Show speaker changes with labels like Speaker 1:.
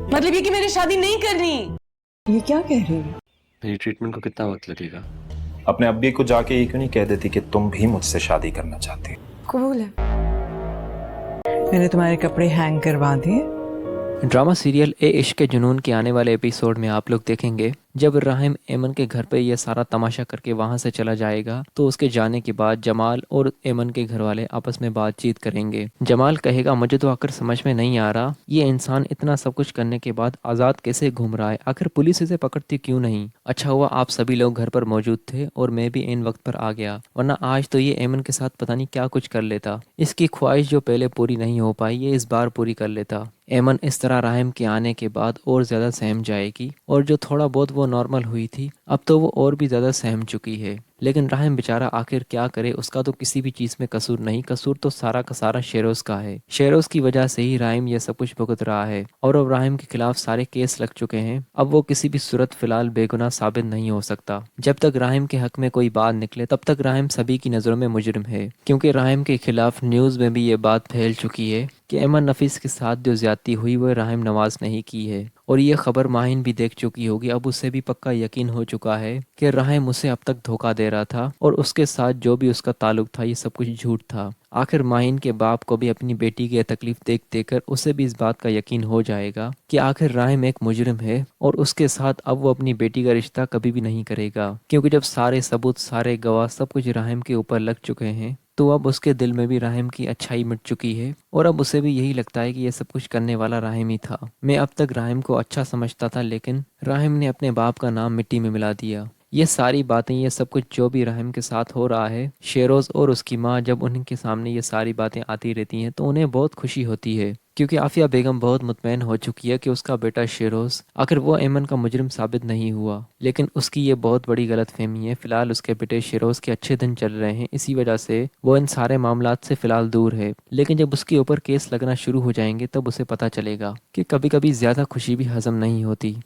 Speaker 1: मतलब ये कि मैंने शादी नहीं करनी।
Speaker 2: ये क्या कह रही है?
Speaker 3: मेरी ट्रीटमेंट को कितना वक्त लगेगा?
Speaker 4: अपने अब्बी को जाके ये क्यों नहीं कह देती कि तुम भी मुझसे शादी करना चाहती हो?
Speaker 1: कबूल है।
Speaker 2: मैंने तुम्हारे कपड़े हैंग करवा दिए।
Speaker 5: ड्रामा सीरियल ए इश्क के जुनून के आने वाले एपिसोड में आप लोग देखेंगे जब राहिम एमन के घर पे ये सारा तमाशा करके वहाँ से चला जाएगा तो उसके जाने के बाद जमाल और एमन के घर वाले आपस में बातचीत करेंगे। जमाल कहेगा मुझे तो आखिर समझ में नहीं आ रहा ये इंसान इतना सब कुछ करने के बाद आज़ाद कैसे घूम रहा है, आखिर पुलिस इसे पकड़ती क्यों नहीं। अच्छा हुआ आप सभी लोग घर पर मौजूद थे और मैं भी इन वक्त पर आ गया, वरना आज तो ये एमन के साथ पता नहीं क्या कुछ कर लेता। इसकी ख्वाहिश जो पहले पूरी नहीं हो पाई ये इस बार पूरी कर लेता। एमन इस तरह राहिम के आने के बाद और ज़्यादा सहम जाएगी और जो थोड़ा बहुत वो नॉर्मल हुई थी अब तो वो और भी ज़्यादा सहम चुकी है। लेकिन राहिम बेचारा आखिर क्या करे, उसका तो किसी भी चीज़ में कसूर नहीं, कसूर तो सारा का सारा शेरोज़ का है। शेरोज़ की वजह से ही राहिम ये सब कुछ भुगत रहा है और अब राहिम के खिलाफ सारे केस लग चुके हैं। अब वो किसी भी सूरत फिलहाल बेगुनाह साबित नहीं हो सकता। जब तक राहिम के हक में कोई बात निकले तब तक राहिम सभी की नज़रों में मुजरिम है, क्योंकि राहिम के खिलाफ न्यूज़ में भी ये बात फैल चुकी है कि एमन नफीस के साथ जो ज्यादती हुई वो राहिम नवाज नहीं की है। और ये खबर माहिन भी देख चुकी होगी, अब उसे भी पक्का यकीन हो चुका है कि राहिम उसे अब तक धोखा दे रहा था और उसके साथ जो भी उसका ताल्लुक था ये सब कुछ झूठ था। आखिर माहिन के बाप को भी अपनी बेटी की तकलीफ देख देकर उसे भी इस बात का यकीन हो जाएगा कि आखिर राहिम एक मुजरिम है और उसके साथ अब वो अपनी बेटी का रिश्ता कभी भी नहीं करेगा, क्योंकि जब सारे सबूत सारे गवाह सब कुछ राहिम के ऊपर लग चुके हैं तो अब उसके दिल में भी राहिम की अच्छाई मिट चुकी है और अब उसे भी यही लगता है कि ये सब कुछ करने वाला राहिम ही था। मैं अब तक राहिम को अच्छा समझता था लेकिन राहिम ने अपने बाप का नाम मिट्टी में मिला दिया। ये सारी बातें ये सब कुछ जो भी राहिम के साथ हो रहा है, शेरोज़ और उसकी माँ जब उनके सामने ये सारी बातें आती रहती हैं तो उन्हें बहुत खुशी होती है, क्योंकि आफिया बेगम बहुत मुतमईन हो चुकी है कि उसका बेटा शेरोज़ आखिर वो एमन का मुजरिम साबित नहीं हुआ। लेकिन उसकी ये बहुत बड़ी गलत फहमी है। फिलहाल उसके बेटे शेरोज़ के अच्छे दिन चल रहे हैं, इसी वजह से वो इन सारे मामलात से फिलहाल दूर है। लेकिन जब उसके ऊपर केस लगना शुरू हो जाएंगे तब उसे पता चलेगा कि कभी कभी ज़्यादा खुशी भी हजम नहीं होती।